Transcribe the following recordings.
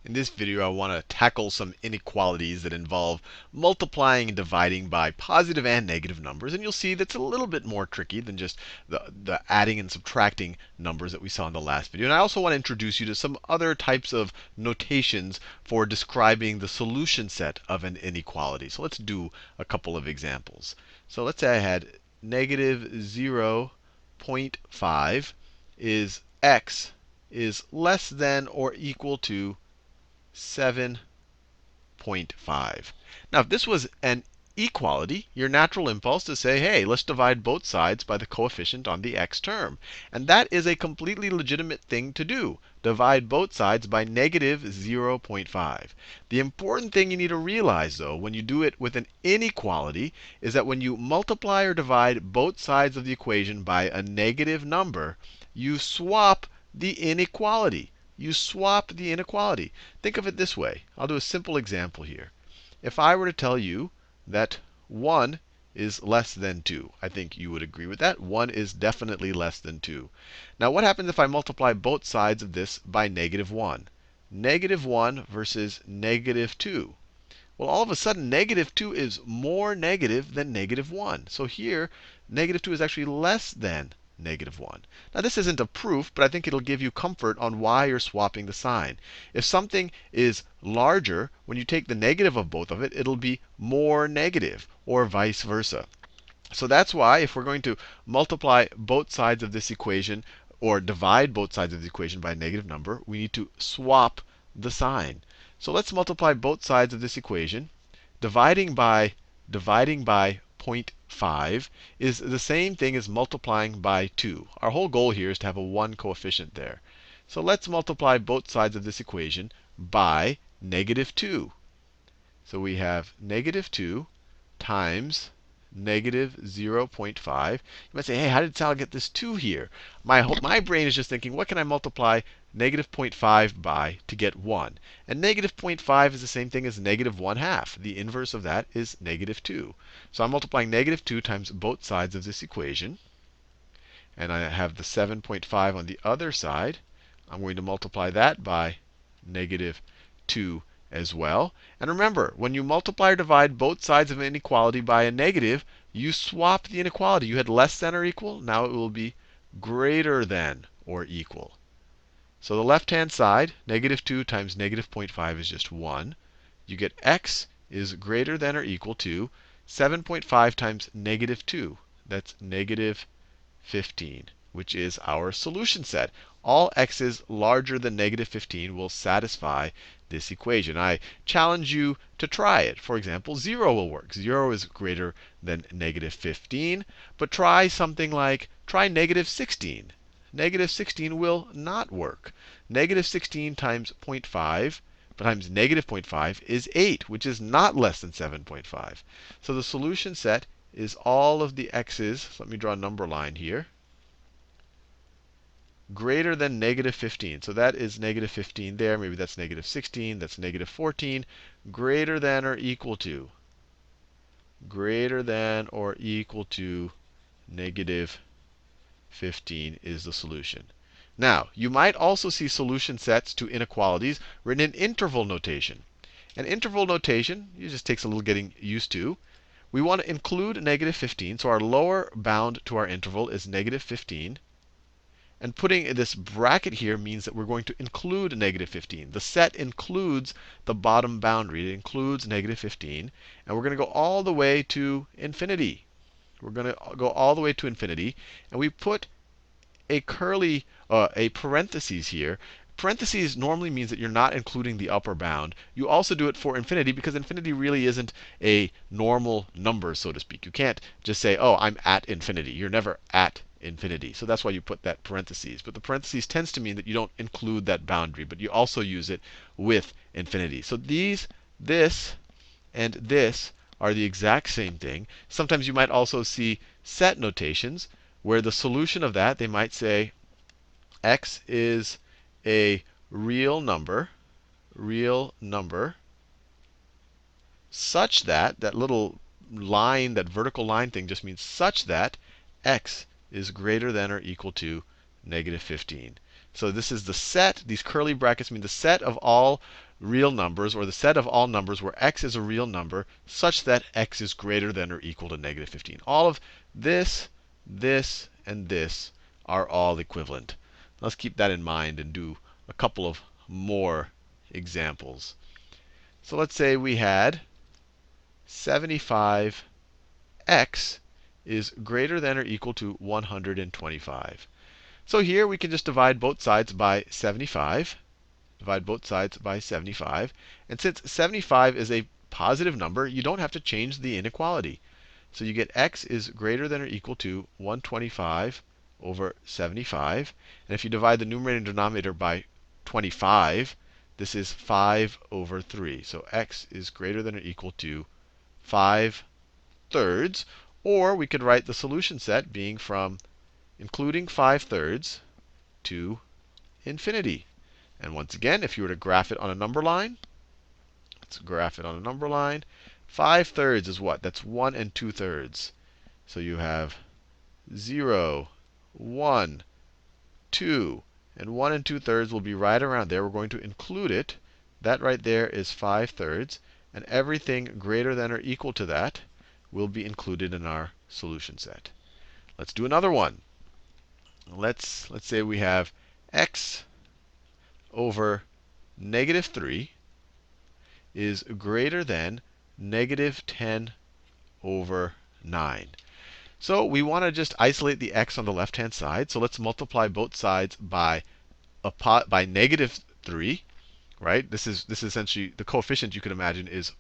In this video, I want to tackle some inequalities that involve multiplying and dividing by positive and negative numbers. And you'll see that's a little bit more tricky than just the adding and subtracting numbers that we saw in the last video. And I also want to introduce you to some other types of notations for describing the solution set of an inequality. So let's do a couple of examples. So let's say I had negative 0.5 is x is less than or equal to 7.5. Now, if this was an equality, your natural impulse is to say, hey, let's divide both sides by the coefficient on the x term. And that is a completely legitimate thing to do. Divide both sides by negative 0.5. The important thing you need to realize, though, when you do it with an inequality, is that when you multiply or divide both sides of the equation by a negative number, you swap the inequality. You swap the inequality. Think of it this way. I'll do a simple example here. If I were to tell you that 1 is less than 2, I think you would agree with that. 1 is definitely less than 2. Now, what happens if I multiply both sides of this by negative 1? Negative 1 versus negative 2. Well, all of a sudden, negative 2 is more negative than negative 1. So here, negative 2 is actually less than negative 1. Now, this isn't a proof, but I think it'll give you comfort on why you're swapping the sign. If something is larger, when you take the negative of both of it, it'll be more negative, or vice versa. So that's why if we're going to multiply both sides of this equation, or divide both sides of the equation by a negative number, we need to swap the sign. So let's multiply both sides of this equation. Dividing by 0.5 is the same thing as multiplying by 2. Our whole goal here is to have a 1 coefficient there. So let's multiply both sides of this equation by negative 2. So we have negative 2 times negative 0.5. You might say, hey, how did Sal get this 2 here? My brain is just thinking, what can I multiply negative 0.5 by to get 1? And negative 0.5 is the same thing as negative 1/2. The inverse of that is negative 2. So I'm multiplying negative 2 times both sides of this equation. And I have the 7.5 on the other side. I'm going to multiply that by negative 2 as well. And remember, when you multiply or divide both sides of an inequality by a negative, you swap the inequality. You had less than or equal. Now it will be greater than or equal. So the left-hand side, negative 2 times negative 0.5 is just 1. You get x is greater than or equal to 7.5 times negative 2. That's negative 15, which is our solution set. All x's larger than negative 15 will satisfy this equation. I challenge you to try it. For example, 0 will work. 0 is greater than negative 15. But try something like, try negative 16. Negative 16 will not work. Negative 16 times 0.5 times negative 0.5 is 8, which is not less than 7.5. So the solution set is all of the x's. So let me draw a number line here. Greater than negative 15. So that is negative 15 there. Maybe that's negative 16. That's negative 14. Greater than or equal to. Greater than or equal to negative 15 is the solution. Now, you might also see solution sets to inequalities written in interval notation. And interval notation, it just takes a little getting used to. We want to include negative 15. So our lower bound to our interval is negative 15. And putting this bracket here means that we're going to include negative 15. The set includes the bottom boundary. It includes negative 15. And we're going to go all the way to infinity. We're going to go all the way to infinity. And we put a a parentheses here. Parentheses normally means that you're not including the upper bound. You also do it for infinity because infinity really isn't a normal number, so to speak. You can't just say, oh, I'm at infinity. You're never at infinity. So that's why you put that parentheses. But the parentheses tends to mean that you don't include that boundary, but you also use it with infinity. So this, and this are the exact same thing. Sometimes you might also see set notations where the solution of that, they might say x is a real number such that, that little line, that vertical line thing just means such that x is greater than or equal to negative 15. So this is the set. These curly brackets mean the set of all real numbers, or the set of all numbers where x is a real number, such that x is greater than or equal to negative 15. All of this, this, and this are all equivalent. Let's keep that in mind and do a couple of more examples. So let's say we had 75x is greater than or equal to 125. So here we can just divide both sides by 75. Divide both sides by 75. And since 75 is a positive number, you don't have to change the inequality. So you get x is greater than or equal to 125 over 75. And if you divide the numerator and denominator by 25, this is 5 over 3. So x is greater than or equal to 5/3. Or we could write the solution set being from including 5/3 to infinity. And once again, if you were to graph it on a number line, let's graph it on a number line. 5/3 is what? That's 1 2/3. So you have 0, 1, 2. And 1 2/3 will be right around there. We're going to include it. That right there is 5/3. And everything greater than or equal to that will be included in our solution set. Let's do another one. Let's say we have x over negative 3 is greater than negative 10 over 9. So we want to just isolate the x on the left-hand side. So let's multiply both sides by negative 3. Right? This is essentially the coefficient you could imagine is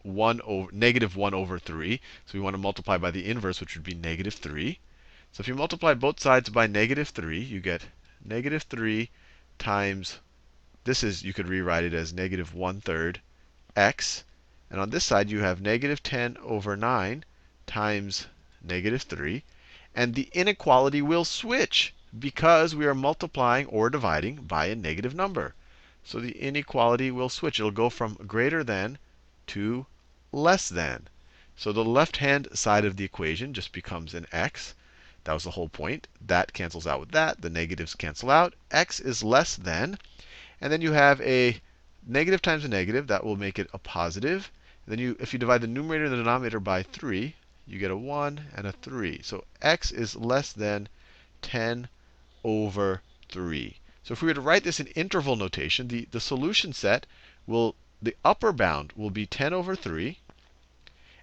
negative 1 over 3. So we want to multiply by the inverse, which would be negative 3. So if you multiply both sides by negative 3, you get negative 3 times, you could rewrite it as negative 1/3 x. And on this side, you have negative 10 over 9 times negative 3. And the inequality will switch because we are multiplying or dividing by a negative number. So the inequality will switch. It'll go from greater than to less than. So the left-hand side of the equation just becomes an x. That was the whole point. That cancels out with that. The negatives cancel out. X is less than. And then you have a negative times a negative. That will make it a positive. And then if you divide the numerator and the denominator by 3, you get a 1 and a 3. So x is less than 10 over 3. So if we were to write this in interval notation, the solution set the upper bound will be 10 over 3.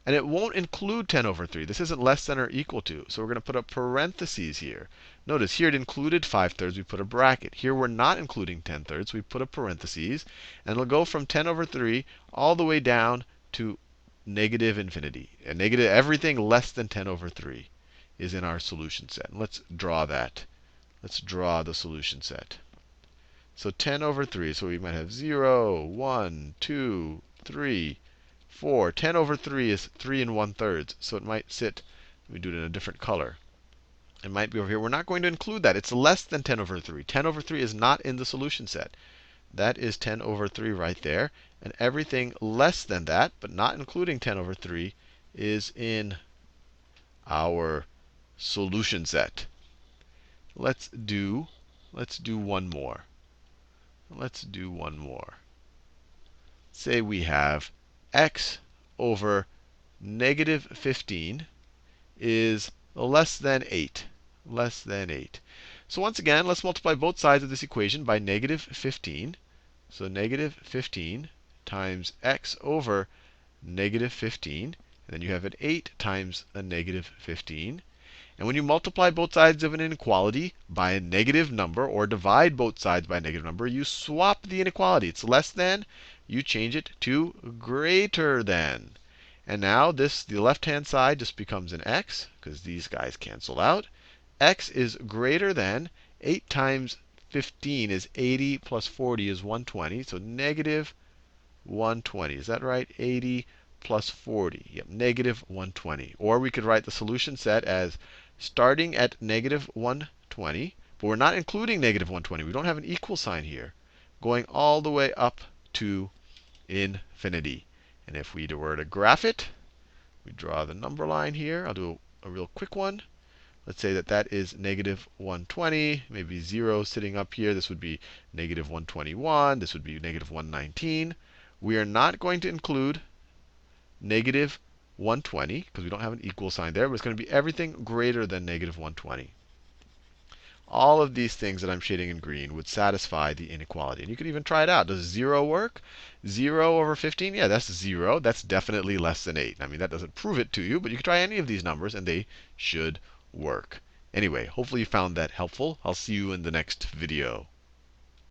And it won't include 10 over 3. This isn't less than or equal to. So we're going to put a parentheses here. Notice here it included 5/3. We put a bracket. Here we're not including 10/3. We put a parentheses. And it'll go from 10 over 3 all the way down to negative infinity. And negative everything less than 10 over 3 is in our solution set. And let's draw that. Let's draw the solution set. So 10 over 3. So we might have 0, 1, 2, 3, 4. 10 over 3 is 3 1/3. So it might sit, let me do it in a different color. It might be over here. We're not going to include that. It's less than 10 over 3. 10 over 3 is not in the solution set. That is 10 over 3 right there. And everything less than that, but not including 10 over 3, is in our solution set. Let's do one more. Let's do one more. Say we have x over negative 15 is less than 8. Less than 8. So once again, let's multiply both sides of this equation by negative 15. So negative 15 times x over negative 15. And then you have an 8 times a negative 15. And when you multiply both sides of an inequality by a negative number, or divide both sides by a negative number, you swap the inequality. It's less than, you change it to greater than. And now the left-hand side just becomes an x, because these guys cancel out. X is greater than 8 times 15 is 80 plus 40 is 120. So negative 120. Is that right? 80 plus 40. Yep, negative 120. Or we could write the solution set as starting at negative 120. But we're not including negative 120. We don't have an equal sign here. Going all the way up to infinity. And if we were to graph it, we draw the number line here. I'll do a real quick one. Let's say that is negative 120, maybe 0 sitting up here. This would be negative 121. This would be negative 119. We are not going to include negative 120 because we don't have an equal sign there, but it's going to be everything greater than negative 120. All of these things that I'm shading in green would satisfy the inequality. And you could even try it out. Does 0 work? 0 over 15? Yeah, that's 0. That's definitely less than 8. I mean, that doesn't prove it to you, but you could try any of these numbers, and they should work. Anyway, hopefully you found that helpful. I'll see you in the next video.